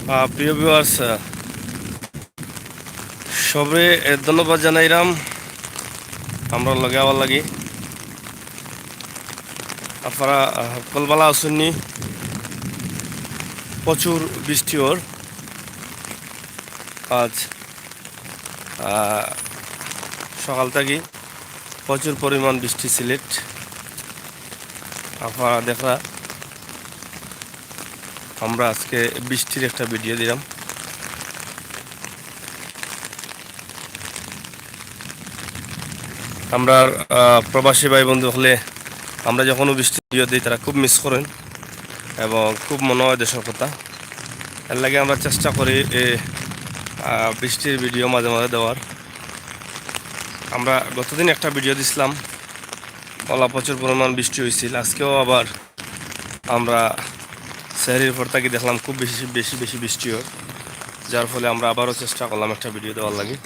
প্রিয় ভিউয়ার্স, সবে ধন্যবাদ জানাইলাম আমরা লগে আবার লাগি। আপনারা কলবালা আসুননি, প্রচুর বৃষ্টি ওর আজ সকাল থেকে প্রচুর পরিমাণ বৃষ্টি সিলেট। আপনারা দেখা আমরা আজকে বৃষ্টির একটা ভিডিও দিলাম। আমরা প্রবাসী ভাই বন্ধু হলে আমরা যখনও বৃষ্টি ভিডিও দিই তারা খুব মিস করেন এবং খুব মনে হয় দেশের কথা। এর লাগে আমরা চেষ্টা করি বৃষ্টির ভিডিও মাঝে মাঝে দেওয়ার। আমরা গতদিন একটা ভিডিও দিছিলাম, বলা প্রচুর পরিমাণ বৃষ্টি হয়েছিল। আজকেও আবার আমরা শহরের পর থেকে দেখলাম খুব বেশি বেশি বেশি বৃষ্টি হয়, যার ফলে আমরা আবারও চেষ্টা করলাম একটা ভিডিও দেওয়ার লাগে।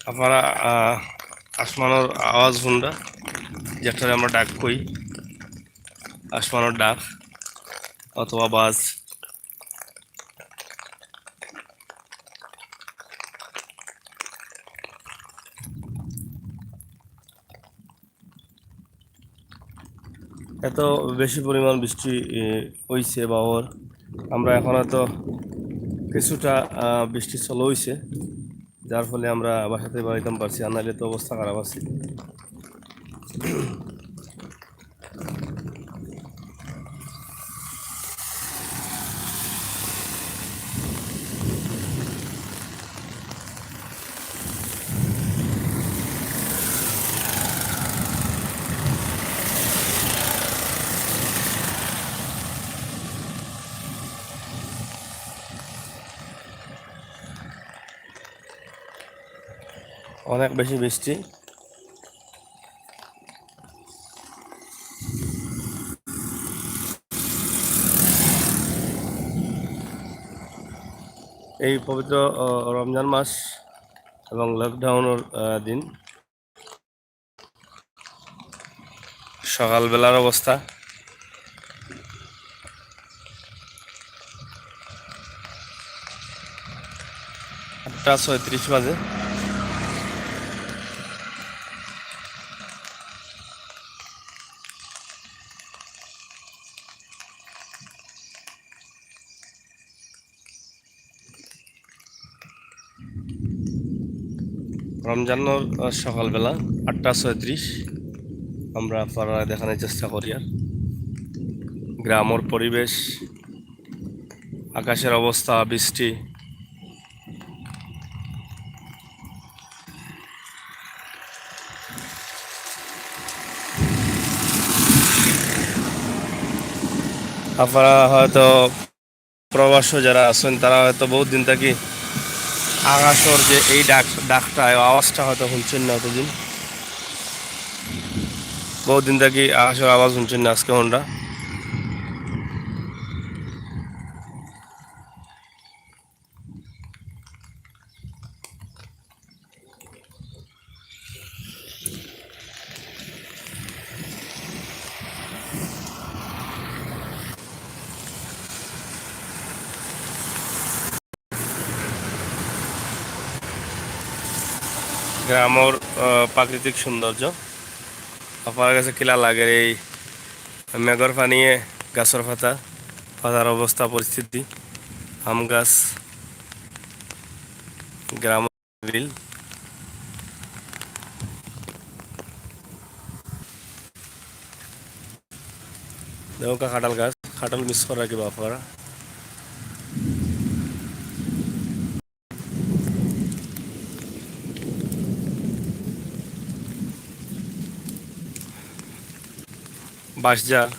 আপনারা আসমানোর আওয়াজ শুনরা, যেটারে আমরা ডাক কই, আসমানোর ডাক অথবা বাজ। এত বেশি পরিমাণ বৃষ্টি হইছে বা ওর আমরা এখন হয়তো কিছুটা বৃষ্টি চলো হয়েছে, যার ফলে আমরা বাসাতে বাড়িতাম পারছি, আর নাহলে তো অবস্থা খারাপ আছে। অনেক বেশি বৃষ্টি। এই পবিত্র রমজান মাস এবং লকডাউনের দিন সকালবেলার অবস্থা আটটা 36 বাজে। রমজানের সকালবেলা 8:36 আমরা আপনারা দেখানোর চেষ্টা করি। আর গ্রামের পরিবেশ, আকাশের অবস্থা, বৃষ্টি। আপনারা হয়তো প্রবাসী যারা আছেন তারা হয়তো বহুত দিন থাকি আকাশের যে এই ডাকটা আওয়াজটা হয়তো শুনছেন না। অতদিন বহুত দিন থাকি আকাশের আওয়াজ শুনছেন না, আজকে হন্ডা গ্রামের প্রাকৃতিক সৌন্দর্য। আপনার কাছে কিলা লাগে এই মেঘর পানিয়ে গাছের পাতার অবস্থা পরিস্থিতি, আম গাছ, গ্রাম বিল। দেউকা খাটাল গাছ, খাটাল মিস করা কিবা আপনারা। বাঁশঝাড়,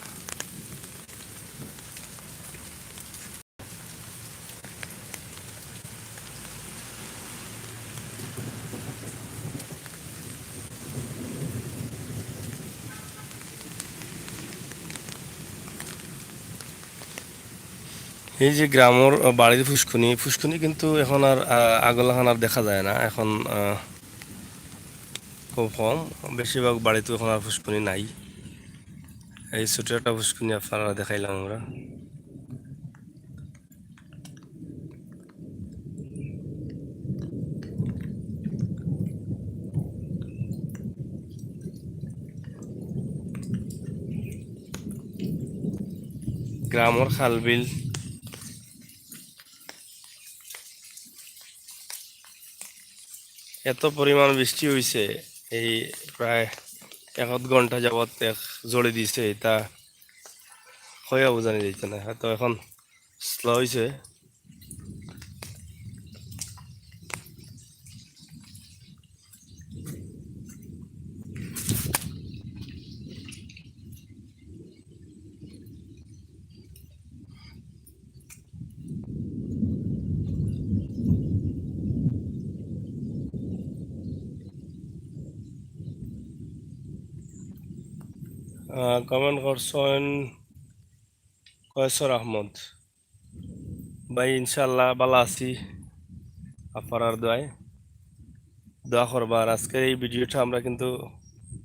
এই যে গ্রামের বাড়ির ফুসকুনি ফুসকুনি কিন্তু এখন আর আগলাখান আর দেখা যায় না এখন খুব কম। বেশিরভাগ বাড়িতে এখন আর ফুসকুনি নাই। এই ছোট একটা ফুসকুনি আপনারা দেখাইলাম আমরা। গ্রামের খাল বিল এত পরিমাণ বৃষ্টি হয়েছে এই প্রায় 1 ঘন্টা যাবৎ জড়ে দিছে এটা হয়ে বোঝানি যাইতে না, হয়তো এখন স্লো হয়েছে। কমেন্ট করছেন কয়েসর আহমদ ভাই, ইনশাল্লাহ ভালো আছি আপনার দোয়া করবার। আজকের এই ভিডিওটা আমরা কিন্তু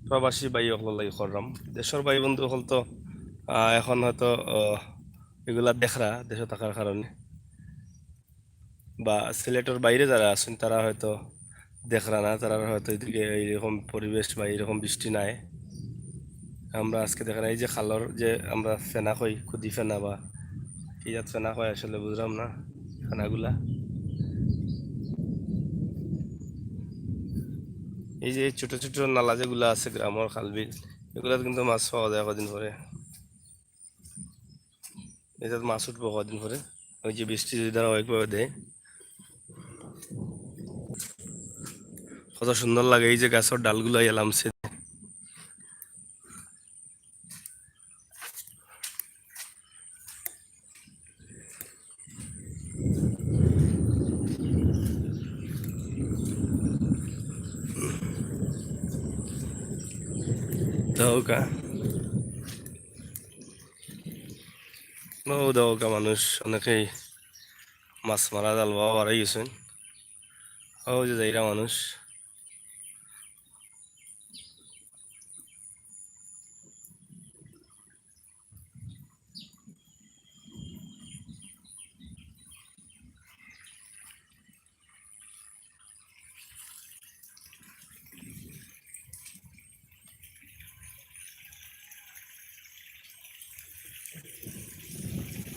প্রবাসী ভাই হল লাগি করলাম। দেশের ভাই বন্ধু হল তো এখন হয়তো এগুলা দেখরা দেশে থাকার কারণে, বা সিলেটের বাইরে যারা আছেন তারা হয়তো দেখরা না, তারা হয়তো এদিকে এইরকম পরিবেশ বা এইরকম বৃষ্টি নাই। আমরা আজকে দেখেন এই যে খালর যে আমরা ফেনা কই খুদি ফেনা বা কি জাত ফেনা কয় আসলে বুঝলাম না ফেনাগুলা। এই যে ছোট ছোট নালা যেগুলো আছে গ্রামের খালবিল, এগুলা কিন্তু মাছ পাওয়া যায় কদিন পরে। এটা মাছ উঠবো কদিন পরে, ওই যে বৃষ্টি যদি দ্বারা ওইভাবে দেয়। কত সুন্দর লাগে এই যে গাছের ডালগুলো এলামছে। দৌকা দৌকা মানুষ অনেকেই মাছ মারা জাল বাড়াই গেছেন। ও যে যাইরা মানুষ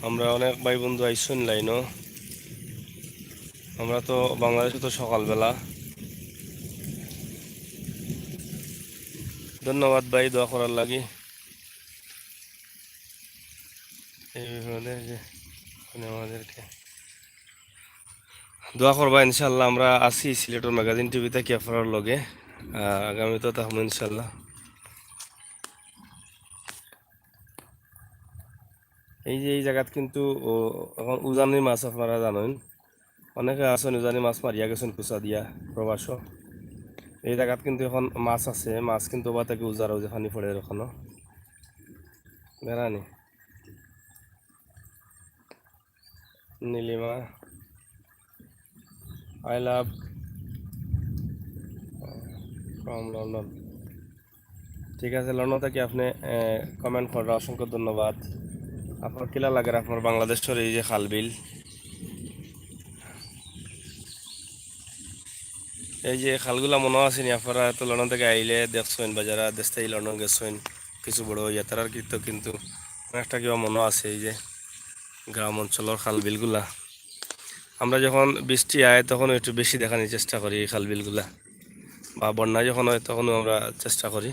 আমরা অনেক ভাই বন্ধু আইসুন লাইনও। আমরা তো বাংলাদেশে তো সকালবেলা। ধন্যবাদ ভাই দোয়া করার লাগি। আমাদেরকে দোয়া করবা ইনশাল্লাহ। আমরা আছি সিলেটের ম্যাগাজিন টিভিতে কি আপনার লগে আগামীতে থাকবো ইনশাল্লাহ। এই যে এই জায়গাত কিন্তু এখন উজানি মাছ আপনারা জানেন, অনেকে আছেন উজানি মাছ মারিয়া গেছেন কুচা দিয়া প্রবাস। এই জায়গাত কিন্তু এখন মাছ আছে, মাছ কিন্তু বা থেকে উজারও যে পানি পড়ে এখনো বেড়ানি Nilima I love from London. ঠিক আছে, লন্ডন থেকে আপনি কমেন্ট করার অসংখ্য ধন্যবাদ। আপনার কিলা লাগে আপনার বাংলাদেশের এই যে খালবিল, এই যে খালগুলা মনে আসেনি আপনারা তো লন্ডন থেকে আইলে দেখছেন, বা যারা দেশ থেকে লন্ডন গেছেন কিছু বড় হইয়া তারার কিন্তু অনেকটা কিবা মনে আছে এই যে গ্রাম অঞ্চলের খালবিলগুলা। আমরা যখন বৃষ্টি আয় তখন একটু বেশি দেখানোর চেষ্টা করি এই খালবিলগুলা, বা বন্যা যখন হয় তখনও আমরা চেষ্টা করি।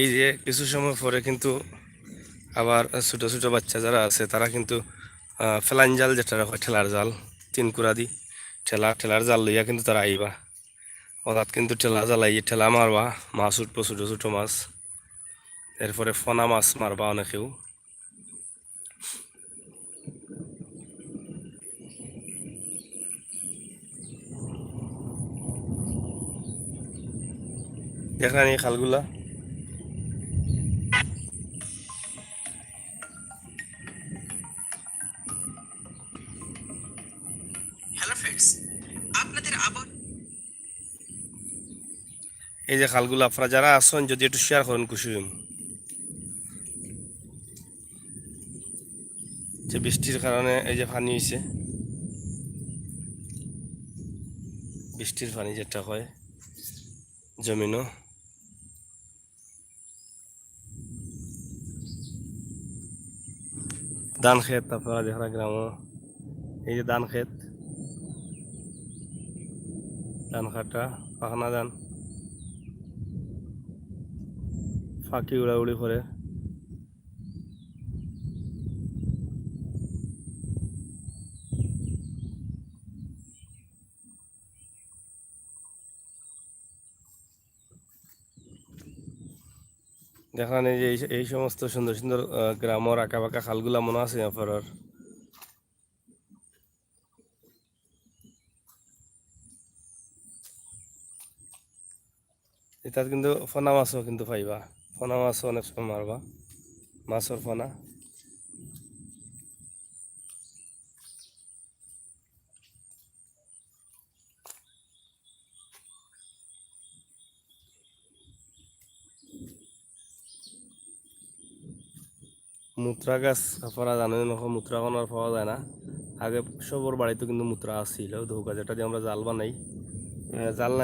এই যে কিছু সময় পরে কিন্তু আবার ছোটো ছোটো বাচ্চা যারা আছে তারা কিন্তু ফেলাইন জাল যেটা হয় ঠেলার জাল, 3 কুড়া দি ঠেলার জাল লইয়া কিন্তু তারা আইবা। হঠাৎ কিন্তু ঠেলা জ্বালাই ঠেলা মারবা, মাছ উঠবো ছোটো ছোটো মাছ। এরপরে ফনা মাছ মারবা অনেকেও। দেখেন এই খালগুলা আপনাদের আবার এই যে খালগুলো আপনারা যারা আসছেন যদি একটু শেয়ার করেন খুশি হইম। যে বৃষ্টির কারণে এই যে পানি হয়েছে, বৃষ্টির পানি যেটা হয় জমিনও। ধান ক্ষেত আপনারা দেখা গ্রাম, এই যে ধান ক্ষেত, ধান কাটা পাখনা ধান ফাঁকি উড়াউড়ি করে। দেখেন এই যে এই সমস্ত সুন্দর সুন্দর গ্রামের আঁকা বাঁকা খালগুলা মনে আছে আপনার? এটা কিন্তু ফনা মাছও কিন্তু পাইবা, ফনা মাছও অনেক সময় মারবা, মাছের ফনা। মুত্রা গাছ আপনারা জানেন এখন মুত্রা এখন আর পাওয়া যায় না। আগে সবর বাড়িতে কিন্তু মুত্রা আসছিল ধৌকা, যেটা দিয়ে আমরা জাল বানাই। জাল না